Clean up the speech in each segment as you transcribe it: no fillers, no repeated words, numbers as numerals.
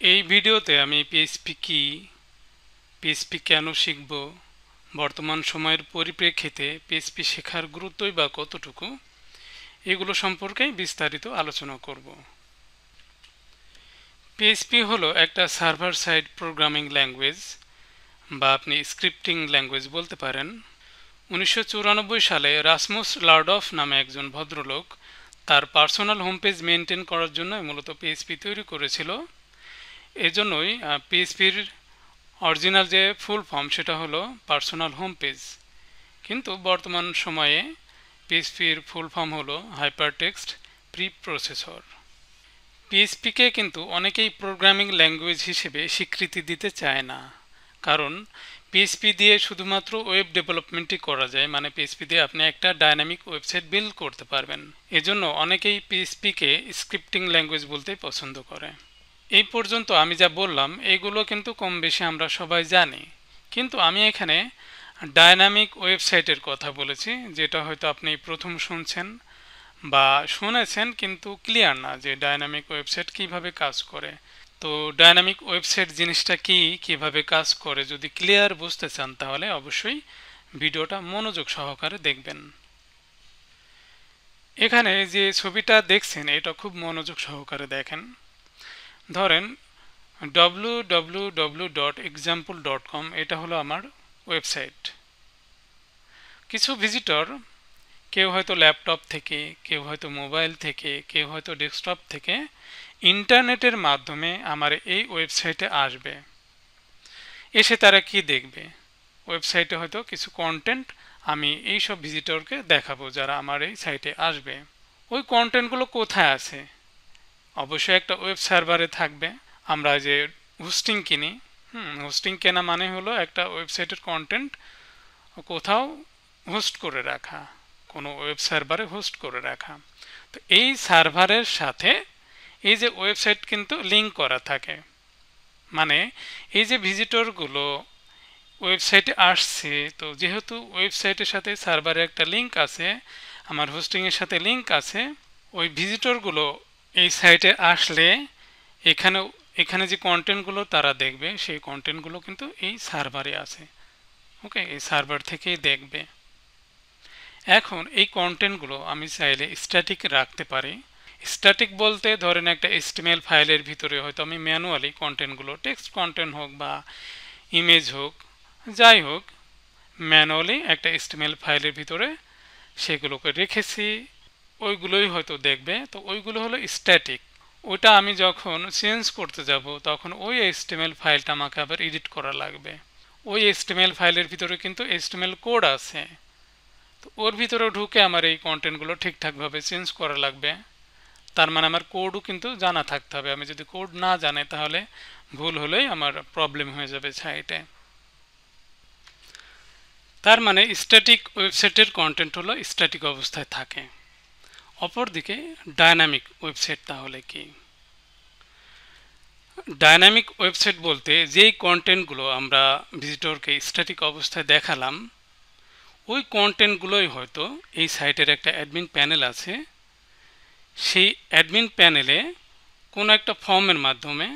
এই ভিডিওতে আমি পিএইচপি কি, পিএইচপি কেন শিখব, বর্তমান সময়ের পরিপ্রেক্ষিতে পিএইচপি শেখার গুরুত্বই বা কতটুকু, এগুলো সম্পর্কে বিস্তারিত আলোচনা করব। পিএইচপি হলো একটা সার্ভার সাইড প্রোগ্রামিং ল্যাঙ্গুয়েজ বা আপনি স্ক্রিপ্টিং ল্যাঙ্গুয়েজ বলতে পারেন। 1994 সালে রাসমুস লার্ডফ নামে একজন ভদ্রলোক তার পার্সোনাল হোম পেজ মেনটেন করার জন্য মূলত পিএইচপি তৈরি করেছিল। এজন্যই পিএইচপির অরিজিনাল যে ফুল ফর্ম সেটা হলো পার্সোনাল হোম পেজ, কিন্তু বর্তমান সময়ে পিএইচপির ফুল ফর্ম হলো হাইপারটেক্সট প্রি প্রসেসর। পিএইচপিকে কিন্তু অনেকেই প্রোগ্রামিং ল্যাঙ্গুয়েজ হিসেবে স্বীকৃতি দিতে চায় না, কারণ পিএইচপি দিয়ে শুধুমাত্র ওয়েব ডেভেলপমেন্টই করা যায়, মানে পিএইচপি দিয়ে আপনি একটা ডাইনামিক ওয়েবসাইট বিল্ড করতে পারবেন। এজন্য অনেকেই পিএইচপিকে স্ক্রিপ্টিং ল্যাঙ্গুয়েজ বলতে পছন্দ করে। এই পর্যন্ত আমি যা বললাম এগুলো কিন্তু কম বেশি আমরা সবাই জানি, কিন্তু আমি এখানে ডায়নামিক ওয়েবসাইটের কথা বলেছি, যেটা হয়তো আপনি প্রথম শুনছেন বা শুনেছেন কিন্তু ক্লিয়ার না যে ডায়নামিক ওয়েবসাইট কিভাবে কাজ করে। তো ডায়নামিক ওয়েবসাইট জিনিসটা কি, কিভাবে কাজ করে, যদি ক্লিয়ার বুঝতে চান তাহলে অবশ্যই ভিডিওটা মনোযোগ সহকারে দেখবেন। এখানে যে ছবিটা দেখছেন এটা খুব মনোযোগ সহকারে দেখেন। ধরেন www.example.com এটা হলো আমার ওয়েবসাইট। কিছু ভিজিটর, কেউ হয়তো ল্যাপটপ থেকে, কেউ হয়তো মোবাইল থেকে, কেউ হয়তো ডেস্কটপ থেকে ইন্টারনেটের মাধ্যমে আমার এই ওয়েবসাইটে আসবে। এসে তারা কি দেখবে? ওয়েবসাইটে হয়তো কিছু কন্টেন্ট আমি এই সব ভিজিটরকে দেখাবো যারা আমার এই সাইটে আসবে। ওই কন্টেন্টগুলো কোথায় আছে? অবশ্যই একটা ওয়েব সার্ভারে থাকবে। আমরা যে হোস্টিং কিনি, হোস্টিং কেনা মানে হলো একটা ওয়েবসাইটের কন্টেন্ট কোথাও হোস্ট করে রাখা, কোনো ওয়েব সার্ভারে হোস্ট করে রাখা। তো এই সার্ভারের সাথে এই যে ওয়েবসাইট কিন্তু লিঙ্ক করা থাকে, মানে এই যে ভিজিটরগুলো ওয়েবসাইটে আসছে, তো যেহেতু ওয়েবসাইটের সাথে সার্ভারে একটা লিঙ্ক আছে, আমার হোস্টিংয়ের সাথে লিঙ্ক আছে, ওই ভিজিটরগুলো এই সাইটে আসলে এখানে যে কন্টেন্টগুলো তারা দেখবে সেই কন্টেন্টগুলো কিন্তু এই সার্ভারে আছে। ওকে, এই সার্ভার থেকেই দেখবে। এখন এই কন্টেন্টগুলো আমি চাইলে স্ট্যাটিক রাখতে পারি। স্ট্যাটিক বলতে ধরেন একটা HTML ফাইলের ভিতরে হয়তো আমি ম্যানুয়ালি কন্টেন্টগুলো, টেক্সট কন্টেন্ট হোক বা ইমেজ হোক, যাই হোক, ম্যানুয়ালি একটা HTML ফাইলের ভিতরে সেগুলোকে রেখেছি, ওইগুলোই হয়তো দেখবে। তো ওইগুলো হলো স্ট্যাটিক। ওইটা আমি যখন চেঞ্জ করতে যাব তখন ওই HTML ফাইলটা আমাকে আবার এডিট করা লাগবে। ওই HTML ফাইলের ভিতরে কিন্তু HTML কোড আছে, তো ওর ভিতরে ঢুকে আমার এই কন্টেন্টগুলো ঠিকঠাকভাবে চেঞ্জ করা লাগবে। তার মানে আমার কোডও কিন্তু জানা থাকতে হবে। আমি যদি কোড না জানি তাহলে ভুল হলেই আমার প্রবলেম হয়ে যাবে সাইটে। তার মানে স্ট্যাটিক ওয়েবসাইটের কন্টেন্ট হলো স্ট্যাটিক অবস্থায় থাকে। অপরদিকে ডায়নামিক ওয়েবসাইট তাহলে কি? ডায়নামিক ওয়েবসাইট বলতে যেই কন্টেন্টগুলো আমরা ভিজিটরকে স্ট্যাটিক অবস্থায় দেখালাম, ওই কন্টেন্টগুলোই হয়তো এই সাইটের একটা অ্যাডমিন প্যানেল আছে, সেই অ্যাডমিন প্যানেলে কোনো একটা ফর্মের মাধ্যমে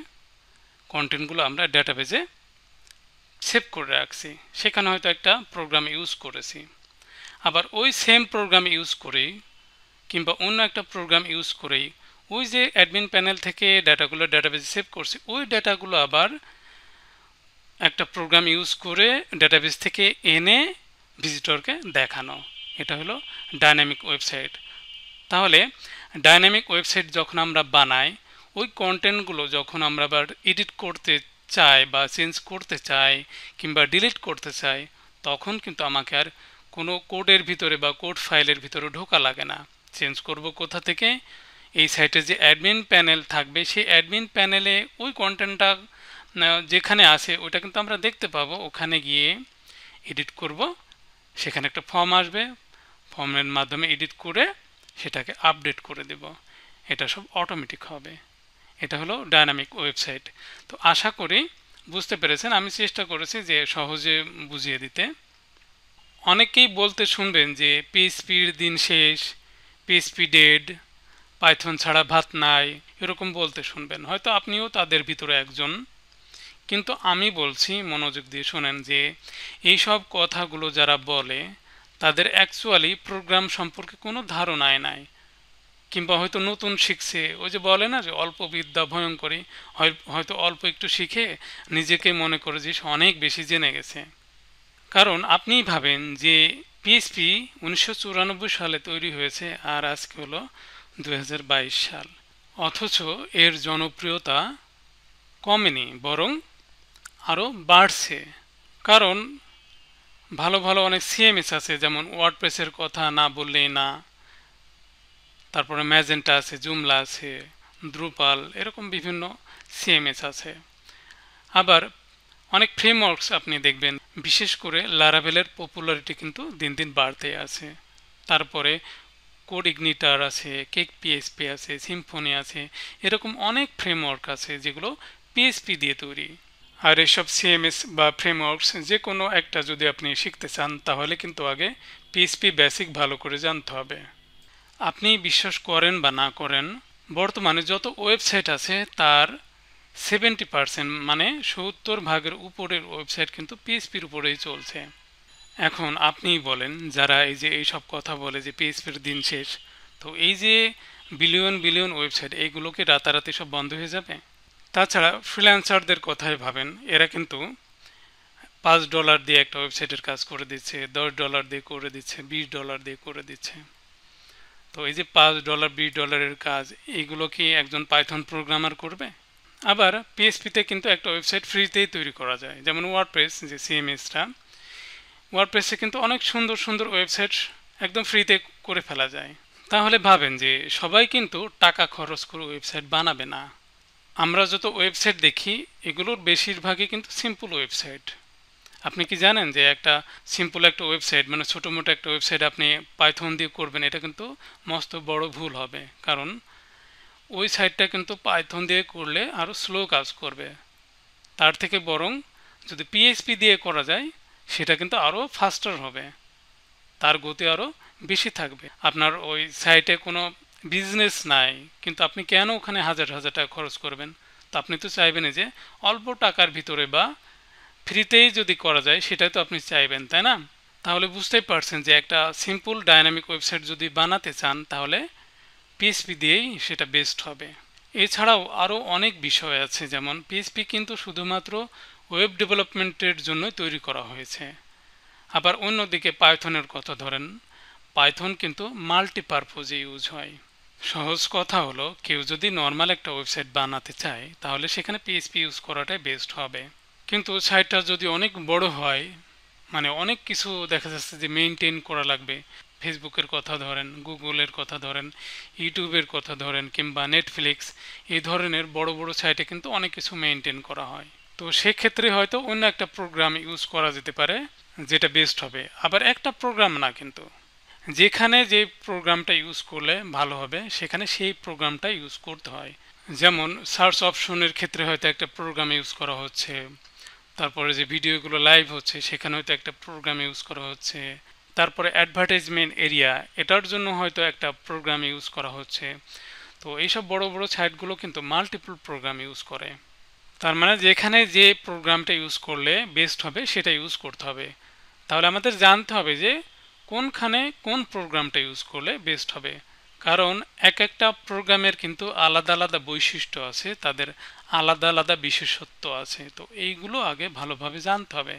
কন্টেন্টগুলো আমরা ডেটাবেজে সেভ করে রাখছি, সেখানে হয়তো একটা প্রোগ্রাম ইউজ করেছি। আবার ওই সেম প্রোগ্রাম ইউজ করেই কিংবা অন্য একটা প্রোগ্রাম ইউজ করেই ওই যে অ্যাডমিন প্যানেল থেকে ডাটাগুলো ডেটাবেজে সেভ করছি, ওই ডাটাগুলো আবার একটা প্রোগ্রাম ইউজ করে ডেটাবেজ থেকে এনে ভিজিটরকে দেখানো, এটা হলো ডায়নামিক ওয়েবসাইট। তাহলে ডায়নামিক ওয়েবসাইট যখন আমরা বানাই, ওই কন্টেন্টগুলো যখন আমরা আবার এডিট করতে চাই বা চেঞ্জ করতে চাই কিংবা ডিলিট করতে চাই, তখন কিন্তু আমাকে আর কোনো কোডের ভিতরে বা কোড ফাইলের ভিতরে ঢোকা লাগে না। চেঞ্জ করব কোথা থেকে? এই সাইটে যে অ্যাডমিন প্যানেল থাকবে সেই অ্যাডমিন প্যানেলে ওই কন্টেন্টটা যেখানে আছে ওইটা কিন্তু আমরা দেখতে পাবো। ওখানে গিয়ে এডিট করব, সেখানে একটা ফর্ম আসবে, ফর্মের মাধ্যমে এডিট করে সেটাকে আপডেট করে দেব। এটা সব অটোমেটিক হবে। এটা হলো ডায়নামিক ওয়েবসাইট। তো আশা করি বুঝতে পেরেছেন। আমি চেষ্টা করেছি যে সহজে বুঝিয়ে দিতে। অনেকেই বলতে শুনবেন যে পিএইচপির দিন শেষ, পিএইচপি ডেড, পাইথন ছাড়া ভাত নাই এরকম বলতে শুনবেন, হয়তো আপনিও তাদের ভিতরে একজন। কিন্তু আমি বলছি মনোযোগ দিয়ে শোনেন যে এই সব কথাগুলো যারা বলে তাদের অ্যাকচুয়ালি প্রোগ্রাম সম্পর্কে কোনো ধারণাই নাই, কিংবা হয়তো নতুন শিখছে। ওই যে বলে না যে অল্প বিদ্যা ভয়ঙ্করী, হয়তো অল্প একটু শিখে নিজেকে মনে করে যে সে অনেক বেশি জেনে গেছে। কারণ আপনি ভাবেন যে পিএইচপি 1994 সালে তৈরি হয়েছে আর আজকে হলো 2022 সাল, অথচ এর জনপ্রিয়তা কমেনি বরং আরও বাড়ছে। কারণ ভালো ভালো অনেক সিএমএস আছে, যেমন ওয়ার্ডপ্রেসের কথা না বললেই না, তারপরে ম্যাজেন্টা আছে, জুমলা আছে, দ্রুপাল, এরকম বিভিন্ন সিএমএস আছে। আবার অনেক ফ্রেমওয়ার্কস আপনি দেখবেন, বিশেষ করে লারাভেলের পপুলারিটি কিন্তু দিন দিন বাড়তে আছে। তারপরে কোড ইগনিটার আছে, কেক পিএইচপি আছে, সিম্ফনি আছে, এরকম অনেক ফ্রেমওয়ার্ক আছে যেগুলো পিএইচপি দিয়ে তৈরি। আর এসব সিএমএস বা ফ্রেমওয়ার্কস যে কোনো একটা যদি আপনি শিখতে চান তাহলে কিন্তু আগে পিএইচপি বেসিক ভালো করে জানতে হবে। আপনি বিশ্বাস করেন বা না করেন, বর্তমানে যত ওয়েবসাইট আছে তার 70% মানে 70% উপরের ওয়েবসাইট কিন্তু পিএইচপির উপরেই চলছে। এখন আপনিই বলেন, যারা এই যে এইসব কথা বলে যে পিএইচপির দিন শেষ, তো এই যে বিলিয়ন বিলিয়ন ওয়েবসাইট এইগুলোকে রাতারাতি সব বন্ধ হয়ে যাবে? তাছাড়া ফ্রিল্যান্সারদের কথাই ভাবেন, এরা কিন্তু $5 দিয়ে একটা ওয়েবসাইটের কাজ করে দিচ্ছে, $10 দিয়ে করে দিচ্ছে, $20 দিয়ে করে দিচ্ছে। তো এই যে $5 $20 কাজ, এইগুলো কি একজন পাইথন প্রোগ্রামার করবে? আবার পিএইচপিতে কিন্তু একটা ওয়েবসাইট ফ্রিতেই তৈরি করা যায়, যেমন ওয়ার্ডপ্রেস যে সিএমএসটা, ওয়ার্ডপ্রেসে কিন্তু অনেক সুন্দর সুন্দর ওয়েবসাইট একদম ফ্রিতে করে ফেলা যায়। তাহলে ভাবেন যে সবাই কিন্তু টাকা খরচ করে ওয়েবসাইট বানাবে না। আমরা যত ওয়েবসাইট দেখি এগুলোর বেশিরভাগই কিন্তু সিম্পল ওয়েবসাইট। আপনি কি জানেন যে একটা সিম্পল একটা ওয়েবসাইট মানে ছোটো মোটো একটা ওয়েবসাইট আপনি পাইথন দিয়ে করবেন, এটা কিন্তু মস্ত বড় ভুল হবে। কারণ ওই সাইটটা কিন্তু পাইথন দিয়ে করলে আরও স্লো কাজ করবে। তার থেকে বরং যদি পিএইচপি দিয়ে করা যায় সেটা কিন্তু আরও ফাস্টার হবে, তার গতি আরও বেশি থাকবে। আপনার ওই সাইটে কোনো বিজনেস নাই, কিন্তু আপনি কেন ওখানে হাজার হাজার টাকা খরচ করবেন? তো আপনি তো চাইবেন যে অল্প টাকার ভিতরে বা ফ্রিতেই যদি করা যায় সেটাই তো আপনি চাইবেন, তাই না? তাহলে বুঝতেই পারছেন যে একটা সিম্পল ডায়নামিক ওয়েবসাইট যদি বানাতে চান তাহলে পিএইচপি দিয়েই সেটা বেস্ট হবে। এছাড়াও আরও অনেক বিষয় আছে, যেমন পিএইচপি কিন্তু শুধুমাত্র ওয়েব ডেভেলপমেন্টের জন্যই তৈরি করা হয়েছে। আবার অন্যদিকে পাইথনের কথা ধরেন, পাইথন কিন্তু মাল্টিপারপোজে ইউজ হয়। সহজ কথা হলো, কেউ যদি নর্মাল একটা ওয়েবসাইট বানাতে চায় তাহলে সেখানে পিএইচপি ইউজ করাটাই বেস্ট হবে। কিন্তু সাইটটা যদি অনেক বড় হয়, মানে অনেক কিছু দেখা যাচ্ছে যে মেইনটেইন করা লাগবে, ফেসবুকের কথা ধরেন, গুগলের কথা ধরেন, ইউটিউবের কথা ধরেন, কিংবা নেটফ্লিক্স, এই ধরনের বড় বড় সাইটে কিন্তু অনেক কিছু মেইনটেইন করা হয়। তো সেক্ষেত্রে হয়তো অন্য একটা প্রোগ্রাম ইউজ করা যেতে পারে যেটা বেস্ট হবে। আবার একটা প্রোগ্রাম না, কিন্তু যেখানে যে প্রোগ্রামটা ইউজ করলে ভালো হবে সেখানে সেই প্রোগ্রামটা ইউজ করতে হয়। যেমন সার্চ অপশনের ক্ষেত্রে হয়তো একটা প্রোগ্রাম ইউজ করা হচ্ছে, তারপরে যে ভিডিওগুলো লাইভ হচ্ছে সেখানে হয়তো একটা প্রোগ্রাম ইউজ করা হচ্ছে, তারপরে অ্যাডভার্টাইজমেন্ট এরিয়া, এটার জন্য হয়তো একটা প্রোগ্রাম ইউজ করা হচ্ছে। তো এইসব বড় বড় সাইটগুলো কিন্তু মাল্টিপল প্রোগ্রাম ইউজ করে। তার মানে যেখানে যে প্রোগ্রামটা ইউজ করলে বেস্ট হবে সেটা ইউজ করতে হবে। তাহলে আমাদের জানতে হবে যে কোনখানে কোন প্রোগ্রামটা ইউজ করলে বেস্ট হবে। কারণ এক একটা প্রোগ্রামের কিন্তু আলাদা আলাদা বৈশিষ্ট্য আছে, তাদের আলাদা আলাদা বিশেষত্ব আছে। তো এইগুলো আগে ভালোভাবে জানতে হবে।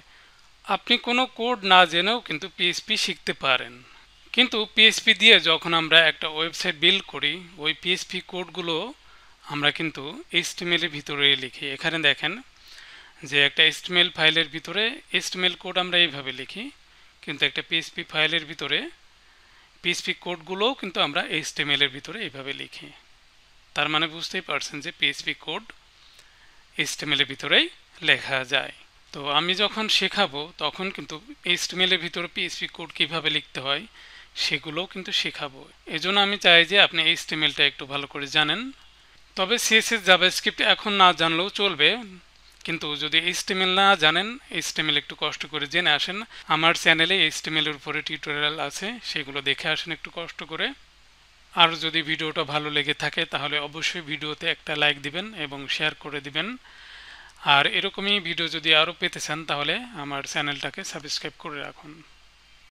আপনি কোনো কোড না জেনেও কিন্তু পিএইচপি শিখতে পারেন। কিন্তু পিএইচপি দিয়ে যখন আমরা একটা ওয়েবসাইট বিল্ড করি, ওই পিএইচপি কোডগুলো আমরা কিন্তু এইচটিএমএল এর ভিতরে লিখি। এখানে দেখেন যে একটা এইচটিএমএল ফাইলের ভিতরে এইচটিএমএল কোড আমরা এইভাবে লিখি, কিন্তু একটা পিএইচপি ফাইলের ভিতরে পিএইচপি কোডগুলোও কিন্তু আমরা এইচটিএমএল এর ভিতরে এইভাবে লিখি। তার মানে বুঝতেই পারছেন যে পিএইচপি কোড এইচটিএমএল এর ভিতরেই লেখা যায়। তো আমি যখন শেখাবো তখন কিন্তু এইচটিএমএল এর ভিতরে পিএইচপি কোড কিভাবে লিখতে হয় সেগুলোও কিন্তু শেখাবো। এজন্য আমি চাই যে আপনি এইচটিএমএলটা একটু ভালো করে জানেন। তবে সিএসএস জাভাস্ক্রিপ্ট এখন না জানলেও চলবে, কিন্তু যদি এইচটিএমএল না জানেন, এইচটিএমএল একটু কষ্ট করে জেনে আসেন। আমার চ্যানেলে এইচটিএমএল এর উপরে টিউটোরিয়াল আছে, সেগুলো দেখে আসেন একটু কষ্ট করে। আর যদি ভিডিওটা ভালো লেগে থাকে তাহলে অবশ্যই ভিডিওতে একটা লাইক দিবেন এবং শেয়ার করে দিবেন। আর এরকমই ভিডিও যদি আরও পেতে চান তাহলে আমার চ্যানেলটাকে সাবস্ক্রাইব করে রাখুন।